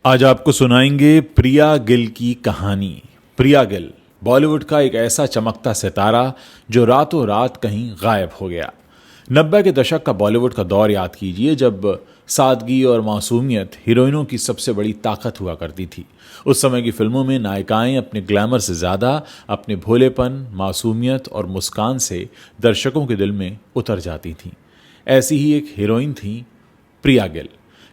आज आपको सुनाएंगे प्रिया गिल की कहानी। प्रिया गिल बॉलीवुड का एक ऐसा चमकता सितारा जो रातों रात कहीं गायब हो गया। 90 के दशक का बॉलीवुड का दौर याद कीजिए, जब सादगी और मासूमियत हीरोइनों की सबसे बड़ी ताकत हुआ करती थी। उस समय की फिल्मों में नायिकाएं अपने ग्लैमर से ज़्यादा अपने भोलेपन, मासूमियत और मुस्कान से दर्शकों के दिल में उतर जाती थीं। ऐसी ही एक हीरोइन थी प्रिया गिल,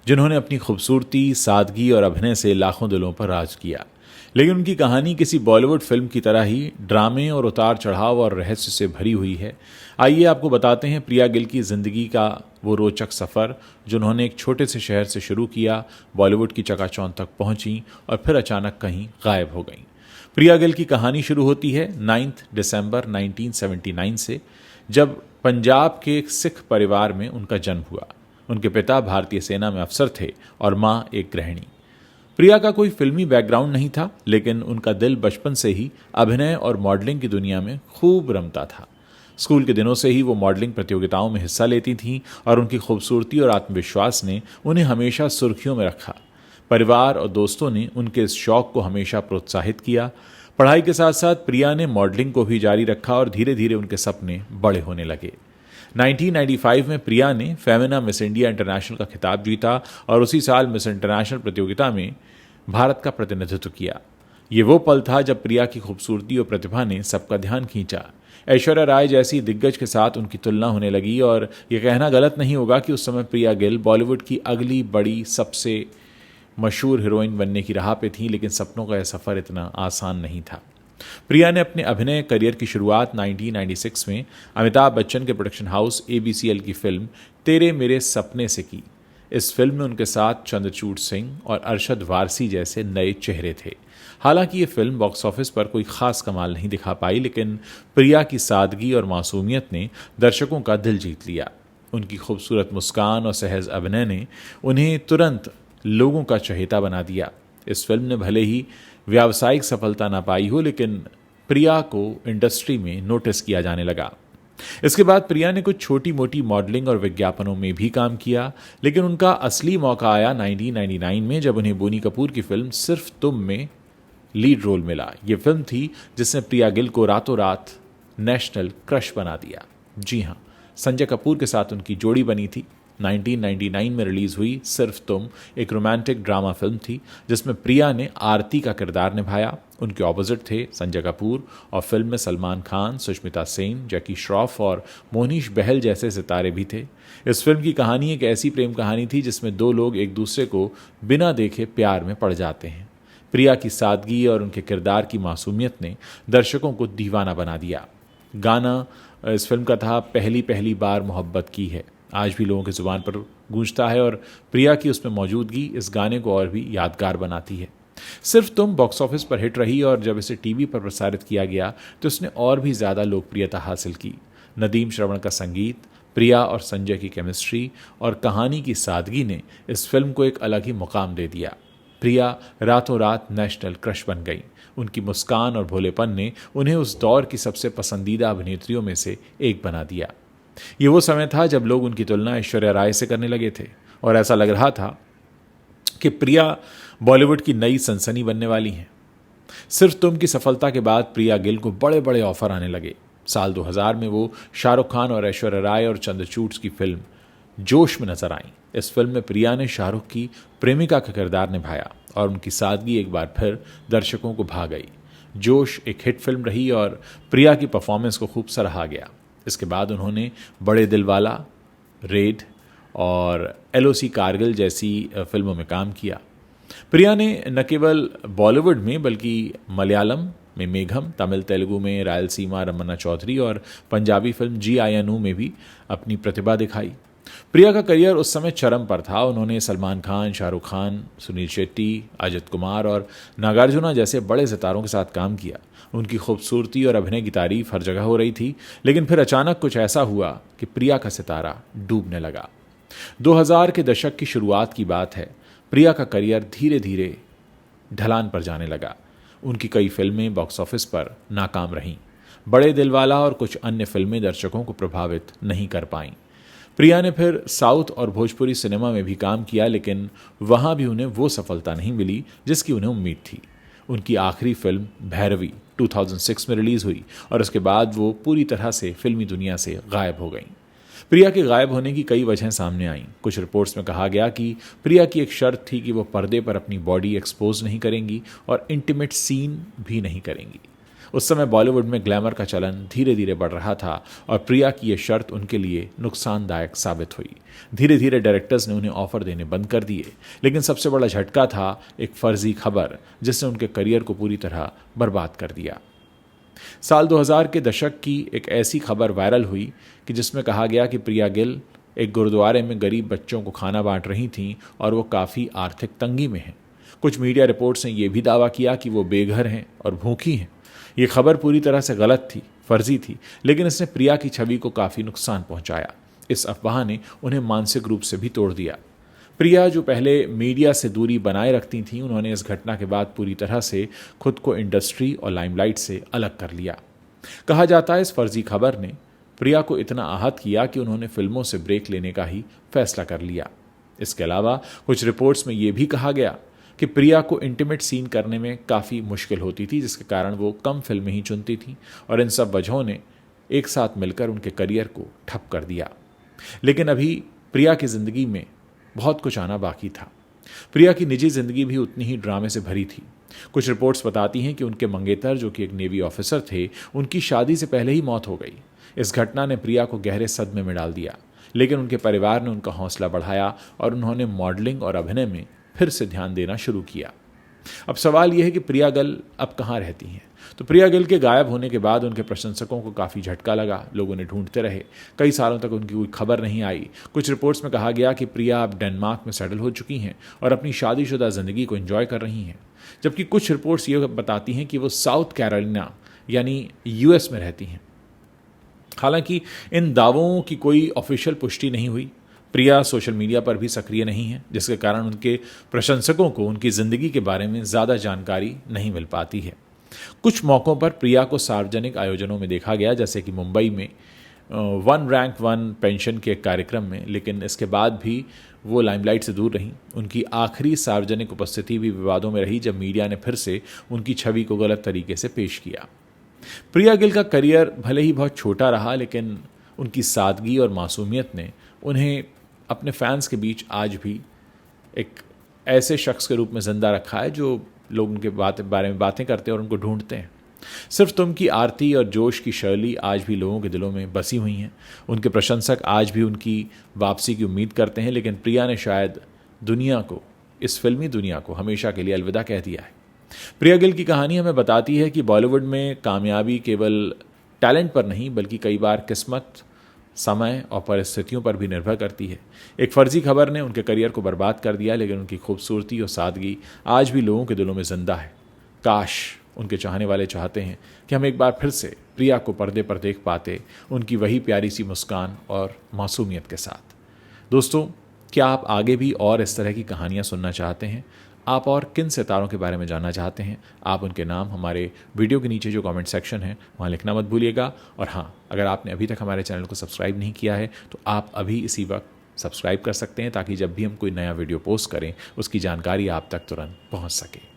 जिन्होंने अपनी खूबसूरती, सादगी और अभिनय से लाखों दिलों पर राज किया। लेकिन उनकी कहानी किसी बॉलीवुड फिल्म की तरह ही ड्रामे और उतार चढ़ाव और रहस्य से भरी हुई है। आइए आपको बताते हैं प्रिया गिल की ज़िंदगी का वो रोचक सफ़र, जिन्होंने एक छोटे से शहर से शुरू किया, बॉलीवुड की चकाचौंध तक पहुंची और फिर अचानक कहीं गायब हो गई। प्रिया गिल की कहानी शुरू होती है 9 दिसंबर 1979 से, जब पंजाब के एक सिख परिवार में उनका जन्म हुआ। उनके पिता भारतीय सेना में अफसर थे और मां एक गृहिणी। प्रिया का कोई फिल्मी बैकग्राउंड नहीं था, लेकिन उनका दिल बचपन से ही अभिनय और मॉडलिंग की दुनिया में खूब रमता था। स्कूल के दिनों से ही वो मॉडलिंग प्रतियोगिताओं में हिस्सा लेती थीं और उनकी खूबसूरती और आत्मविश्वास ने उन्हें हमेशा सुर्खियों में रखा। परिवार और दोस्तों ने उनके इस शौक को हमेशा प्रोत्साहित किया। पढ़ाई के साथ साथ प्रिया ने मॉडलिंग को भी जारी रखा और धीरे धीरे उनके सपने बड़े होने लगे। 1995 में प्रिया ने फेमिना मिस इंडिया इंटरनेशनल का खिताब जीता और उसी साल मिस इंटरनेशनल प्रतियोगिता में भारत का प्रतिनिधित्व किया। ये वो पल था जब प्रिया की खूबसूरती और प्रतिभा ने सबका ध्यान खींचा। ऐश्वर्या राय जैसी दिग्गज के साथ उनकी तुलना होने लगी और ये कहना गलत नहीं होगा कि उस समय प्रिया गिल बॉलीवुड की अगली बड़ी सबसे मशहूर हीरोइन बनने की राह पे थी, लेकिन सपनों का यह सफ़र इतना आसान नहीं था। प्रिया ने अपने अभिनय करियर की शुरुआत 1996 में अमिताभ बच्चन के प्रोडक्शन हाउस ABCL की फिल्म तेरे मेरे सपने से की। इस फिल्म में उनके साथ चंद्रचूड़ सिंह और अरशद वारसी जैसे नए चेहरे थे। हालांकि ये फिल्म बॉक्स ऑफिस पर कोई खास कमाल नहीं दिखा पाई, लेकिन प्रिया की सादगी और मासूमियत ने दर्शकों का दिल जीत लिया। उनकी खूबसूरत मुस्कान और सहज अभिनय ने उन्हें तुरंत लोगों का चहेता बना दिया। इस फिल्म ने भले ही व्यावसायिक सफलता ना पाई हो, लेकिन प्रिया को इंडस्ट्री में नोटिस किया जाने लगा। इसके बाद प्रिया ने कुछ छोटी मोटी मॉडलिंग और विज्ञापनों में भी काम किया, लेकिन उनका असली मौका आया 1999 में, जब उन्हें बोनी कपूर की फिल्म सिर्फ तुम में लीड रोल मिला। ये फिल्म थी जिसने प्रिया गिल को रातों रात नेशनल क्रश बना दिया। जी हाँ, संजय कपूर के साथ उनकी जोड़ी बनी थी। 1999 में रिलीज हुई सिर्फ तुम एक रोमांटिक ड्रामा फिल्म थी, जिसमें प्रिया ने आरती का किरदार निभाया। उनके ऑपोजिट थे संजय कपूर और फिल्म में सलमान खान, सुष्मिता सेन, जैकी श्रॉफ और मोनीश बहल जैसे सितारे भी थे। इस फिल्म की कहानी एक ऐसी प्रेम कहानी थी जिसमें दो लोग एक दूसरे को बिना देखे प्यार में पड़ जाते हैं। प्रिया की सादगी और उनके किरदार की मासूमियत ने दर्शकों को दीवाना बना दिया। गाना इस फिल्म का था पहली पहली बार मोहब्बत की है, आज भी लोगों की ज़ुबान पर गूंजता है और प्रिया की उसमें मौजूदगी इस गाने को और भी यादगार बनाती है। सिर्फ तुम बॉक्स ऑफिस पर हिट रही और जब इसे टीवी पर प्रसारित किया गया तो इसने और भी ज़्यादा लोकप्रियता हासिल की। नदीम श्रवण का संगीत, प्रिया और संजय की केमिस्ट्री और कहानी की सादगी ने इस फिल्म को एक अलग ही मुकाम दे दिया। प्रिया रातों रात नेशनल क्रश बन गई। उनकी मुस्कान और भोलेपन ने उन्हें उस दौर की सबसे पसंदीदा अभिनेत्रियों में से एक बना दिया। ये वो समय था जब लोग उनकी तुलना ऐश्वर्या राय से करने लगे थे और ऐसा लग रहा था कि प्रिया बॉलीवुड की नई सनसनी बनने वाली हैं। सिर्फ तुम की सफलता के बाद प्रिया गिल को बड़े बड़े ऑफर आने लगे। साल 2000 में वो शाहरुख खान और ऐश्वर्या राय और चंद्रचूड़ की फिल्म जोश में नजर आईं। इस फिल्म में प्रिया ने शाहरुख की प्रेमिका का किरदार निभाया और उनकी सादगी एक बार फिर दर्शकों को भा गई। जोश एक हिट फिल्म रही और प्रिया की परफॉर्मेंस को खूब सराहा गया। इसके बाद उन्होंने बड़े दिलवाला, रेड और LOC कारगिल जैसी फिल्मों में काम किया। प्रिया ने न केवल बॉलीवुड में बल्कि मलयालम में मेघम, तमिल तेलुगु में रायलसीमा रमन्ना चौधरी और पंजाबी फिल्म जी आयनू में भी अपनी प्रतिभा दिखाई। प्रिया का करियर उस समय चरम पर था। उन्होंने सलमान खान, शाहरुख खान, सुनील शेट्टी, अजित कुमार और नागार्जुना जैसे बड़े सितारों के साथ काम किया। उनकी खूबसूरती और अभिनय की तारीफ हर जगह हो रही थी, लेकिन फिर अचानक कुछ ऐसा हुआ कि प्रिया का सितारा डूबने लगा। 2000 के दशक की शुरुआत की बात है। प्रिया का करियर धीरे धीरे ढलान पर जाने लगा। उनकी कई फिल्में बॉक्स ऑफिस पर नाकाम रहीं। बड़े दिलवाला और कुछ अन्य फिल्में दर्शकों को प्रभावित नहीं कर पाईं। प्रिया ने फिर साउथ और भोजपुरी सिनेमा में भी काम किया, लेकिन वहां भी उन्हें वो सफलता नहीं मिली जिसकी उन्हें उम्मीद थी। उनकी आखिरी फिल्म भैरवी 2006 में रिलीज हुई और उसके बाद वो पूरी तरह से फिल्मी दुनिया से गायब हो गईं। प्रिया के गायब होने की कई वजहें सामने आईं। कुछ रिपोर्ट्स में कहा गया कि प्रिया की एक शर्त थी कि वो पर्दे पर अपनी बॉडी एक्सपोज नहीं करेंगी और इंटीमेट सीन भी नहीं करेंगी। उस समय बॉलीवुड में ग्लैमर का चलन धीरे धीरे बढ़ रहा था और प्रिया की यह शर्त उनके लिए नुकसानदायक साबित हुई। धीरे धीरे डायरेक्टर्स ने उन्हें ऑफर देने बंद कर दिए, लेकिन सबसे बड़ा झटका था एक फर्जी खबर जिसने उनके करियर को पूरी तरह बर्बाद कर दिया। साल 2000 के दशक की एक ऐसी खबर वायरल हुई कि जिसमें कहा गया कि प्रिया गिल एक गुरुद्वारे में गरीब बच्चों को खाना बांट रही थीं और वो काफ़ी आर्थिक तंगी में हैं। कुछ मीडिया रिपोर्ट्स ने यह भी दावा किया कि वो बेघर हैं और भूखी हैं। ये खबर पूरी तरह से गलत थी, फर्जी थी, लेकिन इसने प्रिया की छवि को काफ़ी नुकसान पहुंचाया। इस अफवाह ने उन्हें मानसिक रूप से भी तोड़ दिया। प्रिया जो पहले मीडिया से दूरी बनाए रखती थीं, उन्होंने इस घटना के बाद पूरी तरह से खुद को इंडस्ट्री और लाइमलाइट से अलग कर लिया। कहा जाता है इस फर्जी खबर ने प्रिया को इतना आहत किया कि उन्होंने फिल्मों से ब्रेक लेने का ही फैसला कर लिया। इसके अलावा कुछ रिपोर्ट्स में यह भी कहा गया कि प्रिया को इंटीमेट सीन करने में काफ़ी मुश्किल होती थी, जिसके कारण वो कम फिल्में ही चुनती थी और इन सब वजहों ने एक साथ मिलकर उनके करियर को ठप कर दिया। लेकिन अभी प्रिया की ज़िंदगी में बहुत कुछ आना बाकी था। प्रिया की निजी ज़िंदगी भी उतनी ही ड्रामे से भरी थी। कुछ रिपोर्ट्स बताती हैं कि उनके मंगेतर, जो कि एक नेवी ऑफिसर थे, उनकी शादी से पहले ही मौत हो गई। इस घटना ने प्रिया को गहरे सदमे में डाल दिया, लेकिन उनके परिवार ने उनका हौसला बढ़ाया और उन्होंने मॉडलिंग और अभिनय में फिर से ध्यान देना शुरू किया। अब सवाल यह है कि प्रिया गिल अब कहाँ रहती हैं। तो प्रिया गिल के गायब होने के बाद उनके प्रशंसकों को काफ़ी झटका लगा। लोग उन्हें ढूंढते रहे, कई सालों तक उनकी कोई खबर नहीं आई। कुछ रिपोर्ट्स में कहा गया कि प्रिया अब डेनमार्क में सेटल हो चुकी हैं और अपनी शादीशुदा ज़िंदगी को एंजॉय कर रही हैं, जबकि कुछ रिपोर्ट्स ये बताती हैं कि वो साउथ कैरोलिना यानी यूएस में रहती हैं। हालांकि इन दावों की कोई ऑफिशियल पुष्टि नहीं हुई। प्रिया सोशल मीडिया पर भी सक्रिय नहीं है, जिसके कारण उनके प्रशंसकों को उनकी ज़िंदगी के बारे में ज़्यादा जानकारी नहीं मिल पाती है। कुछ मौक़ों पर प्रिया को सार्वजनिक आयोजनों में देखा गया, जैसे कि मुंबई में वन रैंक वन पेंशन के कार्यक्रम में, लेकिन इसके बाद भी वो लाइमलाइट से दूर रहीं। उनकी आखिरी सार्वजनिक उपस्थिति भी विवादों में रही, जब मीडिया ने फिर से उनकी छवि को गलत तरीके से पेश किया। प्रिया गिल का करियर भले ही बहुत छोटा रहा, लेकिन उनकी सादगी और मासूमियत ने उन्हें अपने फैंस के बीच आज भी एक ऐसे शख्स के रूप में ज़िंदा रखा है जो लोग उनके बारे में बातें करते हैं और उनको ढूंढते हैं। सिर्फ तुम की आरती और जोश की शर्ली आज भी लोगों के दिलों में बसी हुई हैं। उनके प्रशंसक आज भी उनकी वापसी की उम्मीद करते हैं, लेकिन प्रिया ने शायद दुनिया को, इस फिल्मी दुनिया को हमेशा के लिए अलविदा कह दिया है। प्रिया गिल की कहानी हमें बताती है कि बॉलीवुड में कामयाबी केवल टैलेंट पर नहीं, बल्कि कई बार किस्मत, समय और परिस्थितियों पर भी निर्भर करती है। एक फर्जी खबर ने उनके करियर को बर्बाद कर दिया, लेकिन उनकी खूबसूरती और सादगी आज भी लोगों के दिलों में जिंदा है। काश उनके चाहने वाले चाहते हैं कि हम एक बार फिर से प्रिया को पर्दे पर देख पाते, उनकी वही प्यारी सी मुस्कान और मासूमियत के साथ। दोस्तों, क्या आप आगे भी और इस तरह की कहानियाँ सुनना चाहते हैं? आप और किन सितारों के बारे में जानना चाहते हैं? आप उनके नाम हमारे वीडियो के नीचे जो कमेंट सेक्शन है वहाँ लिखना मत भूलिएगा। और हाँ, अगर आपने अभी तक हमारे चैनल को सब्सक्राइब नहीं किया है तो आप अभी इसी वक्त सब्सक्राइब कर सकते हैं, ताकि जब भी हम कोई नया वीडियो पोस्ट करें उसकी जानकारी आप तक तुरंत पहुँच सके।